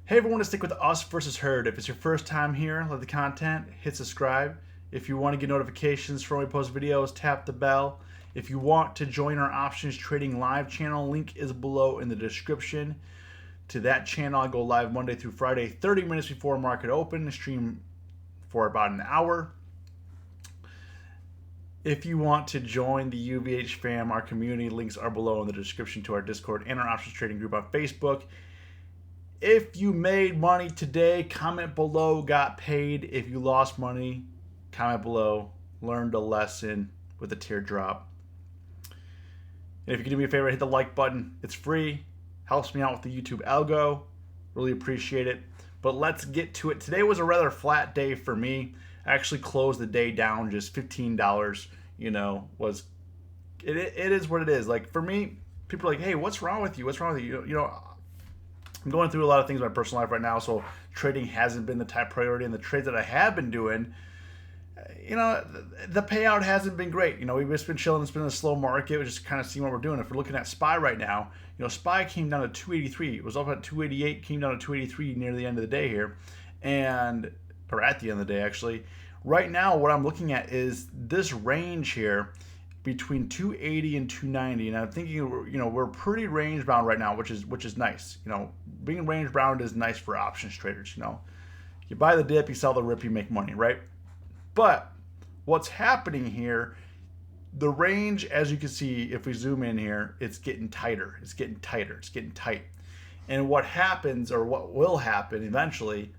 Hey everyone, to stick with us versus herd. If it's your first time here, love the content, hit subscribe. If you want to get notifications for when we post videos, tap the bell. If you want to join our options trading live channel, link is below in the description. To that channel, I go live Monday through Friday, 30 minutes before market open, stream for about an hour. If you want to join the UVH fam, our community, links are below in the description to our Discord and our options trading group on Facebook. If you made money today, comment below, got paid. If you lost money, comment below, learned a lesson with a teardrop. And if you can do me a favor, hit the like button. It's free, helps me out with the YouTube algo. Really appreciate it. But let's get to it. Today was a rather flat day for me. I actually closed the day down just $15. It is what it is. Like for me, people are like, hey, what's wrong with you? What's wrong with you? I'm going through a lot of things in my personal life right now, so trading hasn't been the top priority. And the trades that I have been doing, the payout hasn't been great. We've just been chilling. It's been a slow market. We're just kind of seeing what we're doing. If we're looking at SPY right now, SPY came down to 283. It was up at 288, came down to 283 near the end of the day here, or at the end of the day, actually. Right now, what I'm looking at is this range here between 280 and 290, and I'm thinking we're pretty range bound right now, which is nice. Being range bound is nice for options traders. You buy the dip, you sell the rip, you make money, right? But what's happening here, the range, as you can see, if we zoom in here, it's getting tighter. It's getting tighter. It's getting tight. And what happens, or what will happen eventually,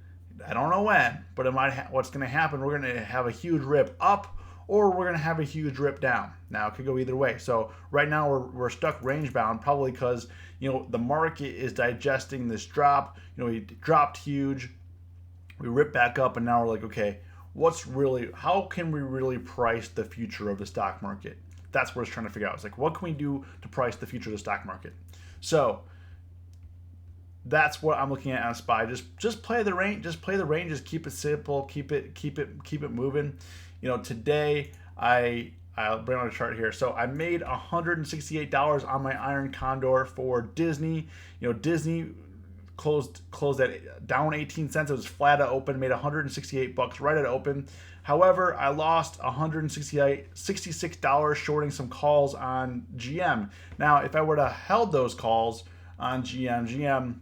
I don't know when, but what's going to happen, we're going to have a huge rip up, or we're going to have a huge rip down. Now, it could go either way. So right now we're stuck range bound, probably because the market is digesting this drop. We dropped huge, we ripped back up, and now we're like, okay, how can we really price the future of the stock market? That's what it's trying to figure out. It's like, what can we do to price the future of the stock market? So that's what I'm looking at on SPY. Just play the range. Just play the range. Just keep it simple. Keep it moving. Today I'll bring on a chart here. So I made $168 on my Iron Condor for Disney. Disney closed at down 18 cents. It was flat at open. Made $168 right at open. However, I lost $66 shorting some calls on GM. Now, if I were to held those calls on GM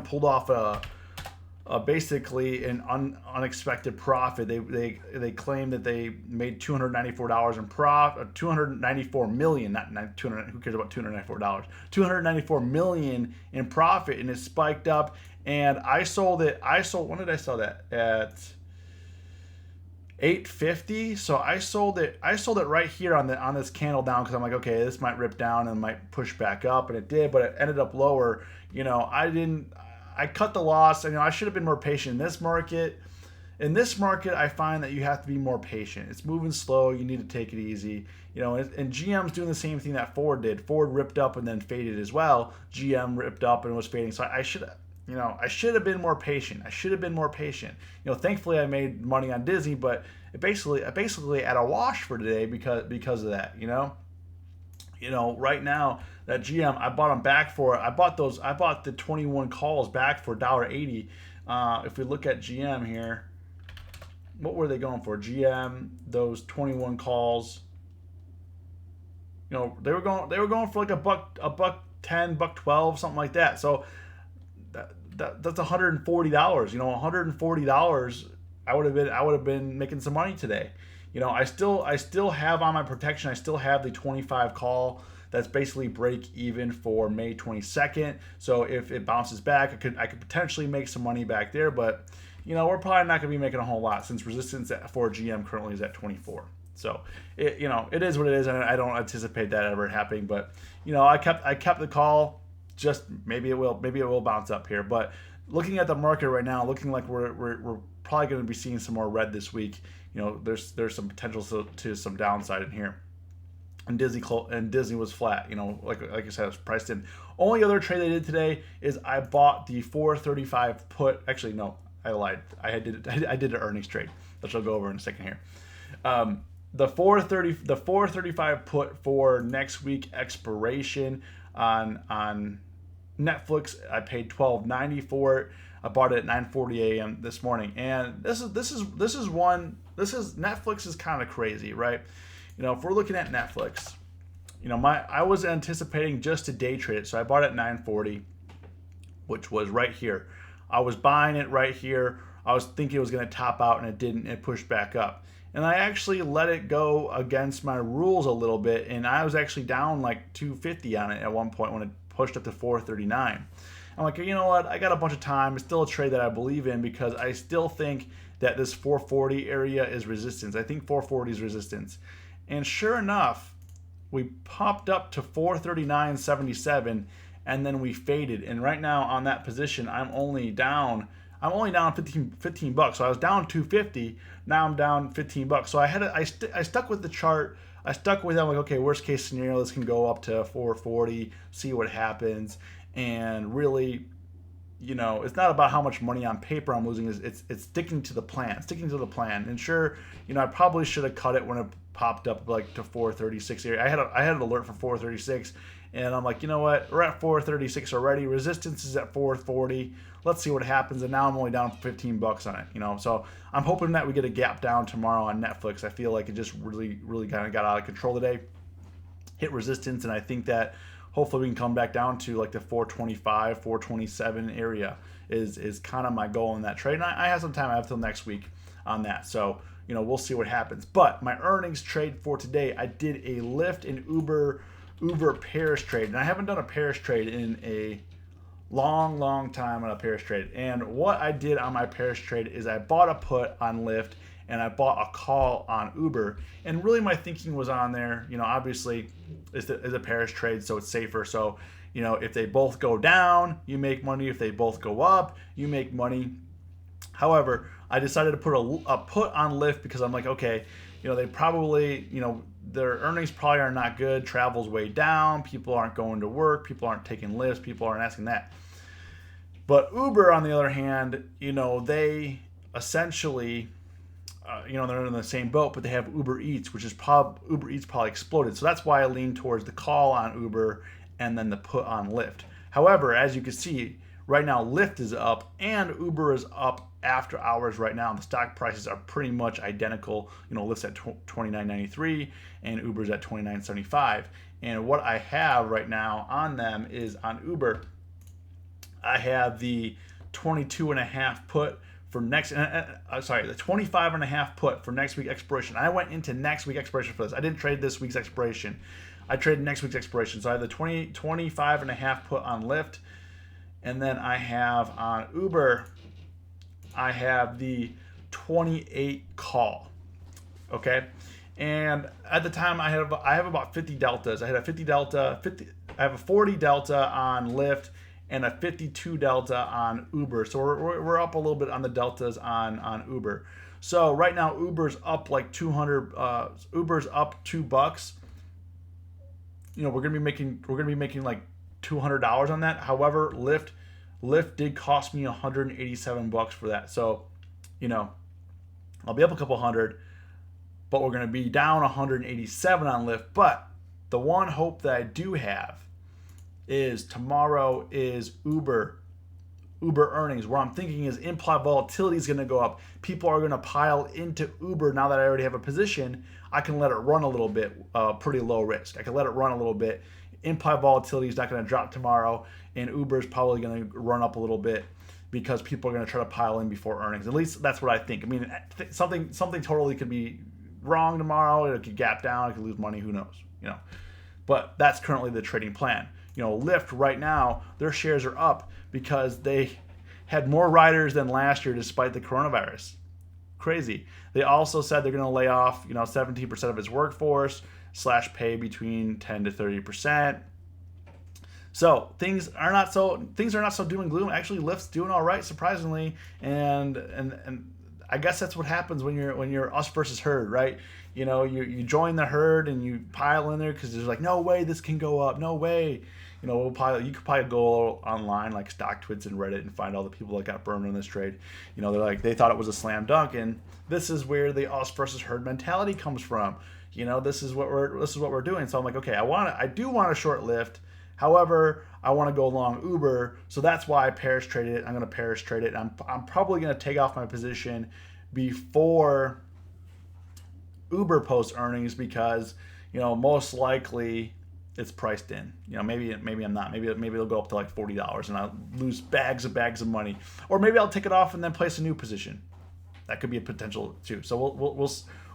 pulled off basically an unexpected profit. They claimed that they made $294 in profit, $294 million, not 200. Who cares about $294? $294 million in profit, and it spiked up. And I sold it. When did I sell that? At $8.50. So I sold it right here on this candle down, because I'm like, okay, this might rip down and might push back up, and it did, but it ended up lower. I cut the loss. I should have been more patient in this market. In this market, I find that you have to be more patient. It's moving slow. You need to take it easy. And GM's doing the same thing that Ford did. Ford ripped up and then faded as well. GM ripped up and was fading. So I should have been more patient. Thankfully I made money on Disney, but it basically at a wash for today because of that. Right now that GM, I bought them back for. I bought the 21 calls back for $1.80. If we look at GM here, what were they going for? GM, those 21 calls. They were going for like a buck 10, buck 12, something like that. So that's $140. $140. I would have been making some money today. I still have on my protection. I still have the 25 call. That's basically break even for May 22nd. So if it bounces back, I could potentially make some money back there. But we're probably not going to be making a whole lot, since resistance for GM currently is at 24. So it is what it is, and I don't anticipate that ever happening. But I kept the call. Just maybe it will bounce up here. But looking at the market right now, looking like we're probably going to be seeing some more red this week. There's some potential to some downside in here. And Disney was flat. Like I said, it's priced in. Only other trade I did today is I bought the 435 put. Actually, no, I lied. I did an earnings trade, which I'll go over in a second here. The 435 put for next week expiration on Netflix, I paid $12.90 for it. I bought it at 9:40 a.m. this morning, and this is Netflix is kind of crazy, right? If we're looking at Netflix, I was anticipating just to day trade it, so I bought it at 9:40, which was right here. I was buying it right here. I was thinking it was going to top out, and it didn't. It pushed back up, and I actually let it go against my rules a little bit, and I was actually down like 250 on it at one point when it pushed up to 439. I'm like, you know what? I got a bunch of time. It's still a trade that I believe in because I still think that this 440 area is resistance. I think 440 is resistance. And sure enough, we popped up to 439.77 and then we faded. And right now on that position, I'm only down 15 bucks. So I was down 250. Now I'm down 15 bucks. So I stuck with the chart. I stuck with it. I'm like, okay, worst case scenario, this can go up to 440, see what happens. And really, it's not about how much money on paper I'm losing. It's sticking to the plan. And sure, I probably should have cut it when it popped up like to 436 area. I had an alert for 436, and I'm like, you know what? We're at 436 already. Resistance is at 440. Let's see what happens. And now I'm only down 15 bucks on it. So I'm hoping that we get a gap down tomorrow on Netflix. I feel like it just really, really kind of got out of control today. Hit resistance, and I think that hopefully we can come back down to like the 425, 427 area is kind of my goal in that trade. And I have some time. I have till next week on that. So, we'll see what happens. But my earnings trade for today, I did a LYFT and UBER pairs trade. And I haven't done a pairs trade in a long time on a pairs trade. And what I did on my pairs trade is I bought a put on LYFT and I bought a call on UBER. And really my thinking was on there, obviously it's a pairs trade, so it's safer. So, if they both go down, you make money. If they both go up, you make money. However, I decided to put a put on LYFT because I'm like, okay, they probably, their earnings probably are not good. Travel's way down. People aren't going to work. People aren't taking lifts. People aren't asking that. But Uber, on the other hand, they essentially, they're in the same boat, but they have Uber Eats, which is Uber Eats probably exploded. So that's why I lean towards the call on Uber and then the put on LYFT. However, as you can see, right now LYFT is up and Uber is up after hours right now. The stock prices are pretty much identical. LYFT's at $29.93 and Uber's at $29.75. And what I have right now on them is on Uber, I have the 22.5 put for next, the 25.5 put for next week expiration. I went into next week expiration for this. I didn't trade this week's expiration. I traded next week's expiration. So I have the 25.5 put on LYFT. And then I have on Uber, I have the 28 call. Okay. And at the time I have about 50 deltas. I had a 50 delta, I have a 40 delta on LYFT and a 52 delta on Uber. So we're up a little bit on the deltas on Uber. So right now Uber's up like 200. Uber's up $2. We're gonna be making like $200 on that. However, LYFT did cost me $187 for that. So, I'll be up a couple hundred, but we're gonna be down 187 on LYFT. But the one hope that I do have is tomorrow is Uber earnings, where I'm thinking is implied volatility is going to go up. People are going to pile into Uber now that I already have a position. I can let it run a little bit, pretty low risk. I can let it run a little bit. Implied volatility is not going to drop tomorrow, and Uber is probably going to run up a little bit because people are going to try to pile in before earnings. At least that's what I think. I mean, something totally could be wrong tomorrow. It could gap down. It could lose money. Who knows? But that's currently the trading plan. LYFT right now, their shares are up because they had more riders than last year despite the coronavirus. Crazy. They also said they're going to lay off, 17% of its workforce / pay between 10 to 30%. So things are not so doom and gloom. Actually, LYFT's doing all right, surprisingly, and I guess that's what happens when you're us versus herd, right? You join the herd and you pile in there because there's like, no way this can go up, no way. You could probably go online like StockTwits and Reddit and find all the people that got burned in this trade. They're like, they thought it was a slam dunk, and this is where the us versus herd mentality comes from. This is what we're doing. So I'm like, okay, I do want to short LYFT However, I want to go long Uber, so that's why I pairs traded it. I'm going to pairs trade it. I'm probably going to take off my position before Uber post earnings because, most likely it's priced in. Maybe I'm not. Maybe it'll go up to like $40 and I'll lose bags of money. Or maybe I'll take it off and then place a new position. That could be a potential too. So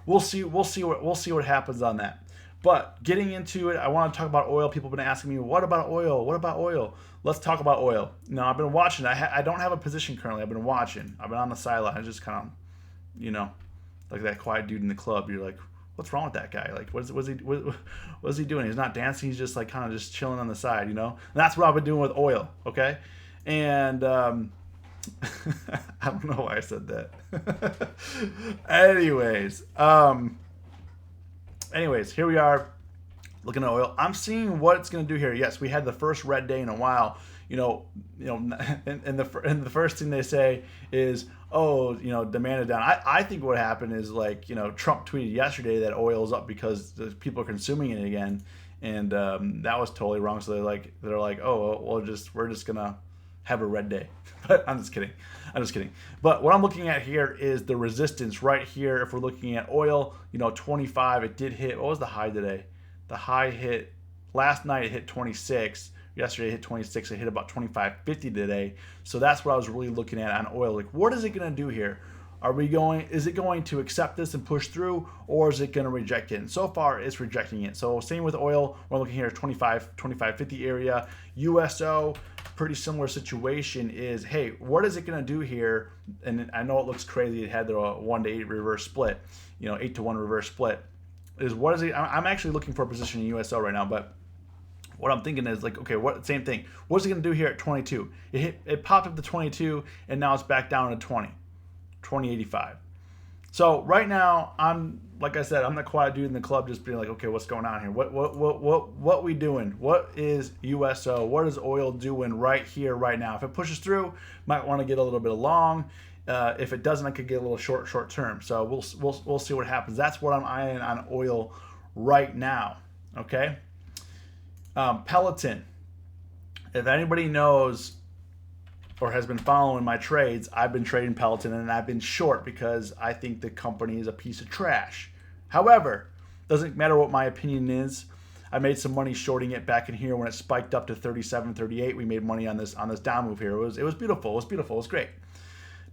we'll see what happens on that. But getting into it, I want to talk about oil. People have been asking me, what about oil? What about oil? Let's talk about oil. I've been watching. I don't have a position currently. I've been watching. I've been on the sideline. I just kind of, like that quiet dude in the club. You're like, what's wrong with that guy? Like, what is he doing? He's not dancing. He's just like kind of just chilling on the side, And that's what I've been doing with oil, okay? And I don't know why I said that. Anyways, here we are looking at oil. I'm seeing what it's going to do here. Yes, we had the first red day in a while. And the first thing they say is, demand is down. I think what happened is Trump tweeted yesterday that oil is up because people are consuming it again, and that was totally wrong. So they're like, oh, well, we're just gonna have a red day. But I'm just kidding. But what I'm looking at here is the resistance right here. If we're looking at oil, 25, it did hit. What was the high today? The high hit last night. It hit 26. Yesterday it hit 26. It hit about 25.50 today. So that's what I was really looking at on oil. Like, what is it going to do here? Is it going to accept this and push through, or is it going to reject it? And so far, it's rejecting it. So same with oil. We're looking here at 25.50 area. USO, pretty similar situation is, hey, what is it going to do here? And I know it looks crazy. It had the 1-to-8 reverse split, 8-to-1 reverse split. I'm actually looking for a position in USO right now, but what I'm thinking is same thing. What's it going to do here at 22? It popped up to 22, and now it's back down to 20.85. So right now, like I said, I'm the quiet dude in the club, just being like, okay, what's going on here? What we doing? What is USO? What is oil doing right here, right now? If it pushes through, might want to get a little bit long. If it doesn't, I could get a little short term. So we'll see what happens. That's what I'm eyeing on oil right now. Okay. Peloton. If anybody knows or has been following my trades, I've been trading Peloton and I've been short because I think the company is a piece of trash. However, doesn't matter what my opinion is. I made some money shorting it back in here when it spiked up to 37, 38. We made money on this down move here. It was beautiful. It was beautiful. It was great.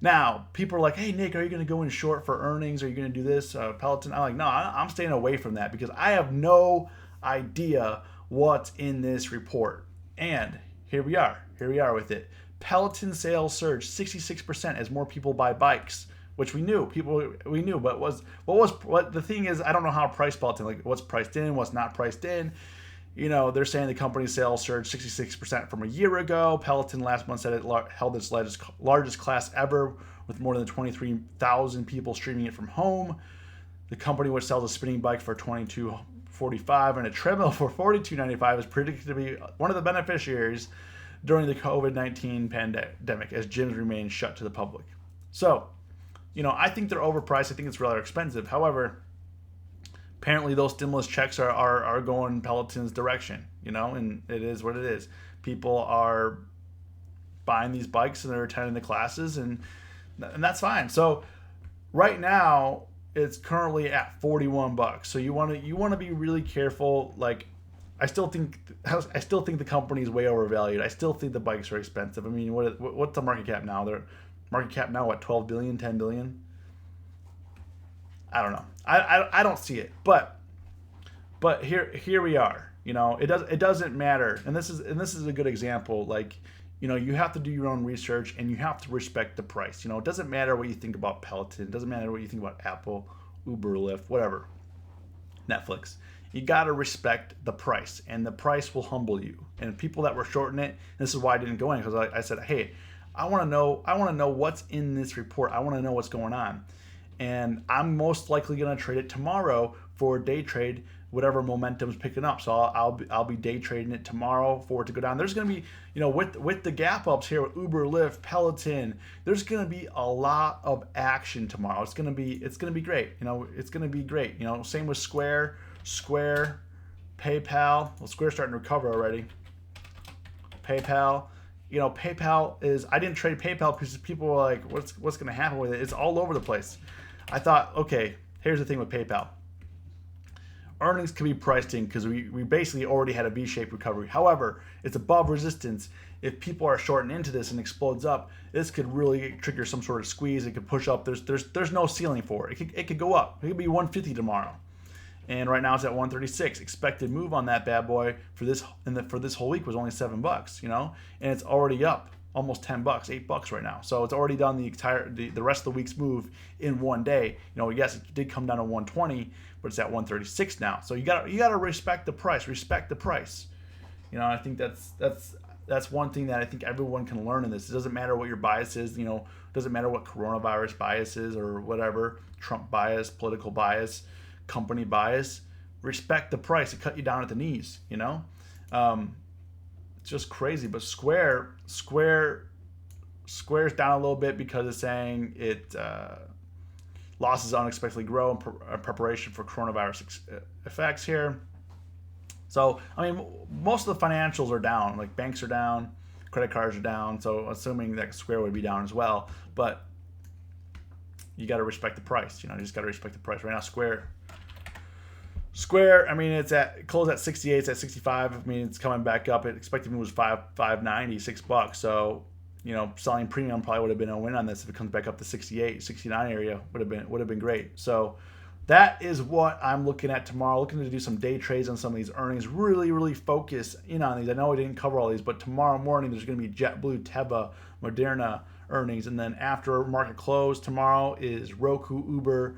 Now, people are like, hey, Nick, are you going to go in short for earnings? Are you going to do this, Peloton? I'm like, no, I'm staying away from that because I have no idea what's in this report. And here we are with it. Peloton sales surged 66% as more people buy bikes, which we knew. But what the thing is, I don't know how to price Peloton, like what's priced in, what's not priced in. They're saying the company's sales surged 66% from a year ago. Peloton last month said it held its largest class ever with more than 23,000 people streaming it from home. The company, which sells a spinning bike for $22.45 and a treadmill for $42.95, is predicted to be one of the beneficiaries during the COVID-19 pandemic as gyms remain shut to the public. So, I think they're overpriced. I think it's rather expensive. However, apparently those stimulus checks are going Peloton's direction, and it is what it is. People are buying these bikes and they're attending the classes, and that's fine. So right now it's currently at $41. So you want to be really careful. Like, I still think the company is way overvalued. I still think the bikes are expensive. I mean, what's the market cap now? Their market cap now, what, 12 billion, 10 billion? I don't know. I don't see it. But here we are. It doesn't matter. And this is a good example. Like, you have to do your own research and you have to respect the price. It doesn't matter what you think about Peloton. It doesn't matter what you think about Apple, Uber, Lyft, whatever, Netflix. You got to respect the price, and the price will humble you. And people that were shorting it, this is why I didn't go in, because I said, hey, I want to know what's in this report. I want to know what's going on. And I'm most likely going to trade it tomorrow for a day trade, whatever momentum's picking up. So I'll be day trading it tomorrow for it to go down. There's going to be, with the gap ups here with Uber, Lyft, Peloton, there's going to be a lot of action tomorrow. It's going to be great. It's going to be great. Same with Square, PayPal. Well, Square's starting to recover already. PayPal. You know, PayPal is, I didn't trade PayPal because people were like, what's going to happen with it? It's all over the place. I thought, okay, here's the thing with PayPal. Earnings can be priced in because we basically already had a V-shaped recovery. However, it's above resistance. If people are shorting into this and explodes up, this could really trigger some sort of squeeze. It could push up. There's no ceiling for it. It could go up. It could be 150 tomorrow. And right now it's at 136. Expected move on that bad boy for this whole week was only $7, you know, and it's already up almost $10, $8 right now. So it's already done the rest of the week's move in one day. You know, yes, it did come down to 120, but it's at 136 now. So you gotta respect the price. Respect the price. You know, I think that's one thing that I think everyone can learn in this. It doesn't matter what your bias is. You know, it doesn't matter what coronavirus bias is or whatever, Trump bias, political bias, company bias. Respect the price. It cut you down at the knees, you know. It's just crazy. But Square's down a little bit because it's saying it losses unexpectedly grow in preparation for coronavirus effects here. So I mean, most of the financials are down. Like banks are down, credit cards are down. So assuming that Square would be down as well, but you got to respect the price. You know, you just got to respect the price. Right now, Square, I mean, it closed at 68, it's at 65. I mean, it's coming back up. It expected move was $5.90, $6. So, you know, selling premium probably would have been a win on this if it comes back up to 68, 69 area would have been great. So that is what I'm looking at tomorrow. Looking to do some day trades on some of these earnings. Really, really focus in on these. I know I didn't cover all these, but tomorrow morning there's going to be JetBlue, Teva, Moderna earnings, and then after market close tomorrow is Roku, Uber,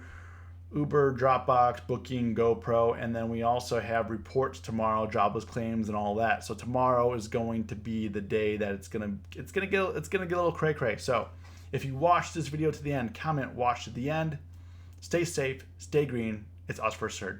Dropbox, Booking, GoPro, and then we also have reports tomorrow, jobless claims, and all that. So tomorrow is going to be the day that it's gonna get a little cray cray. So if you watch this video to the end, comment watch to the end. Stay safe, stay green. It's us for Cert.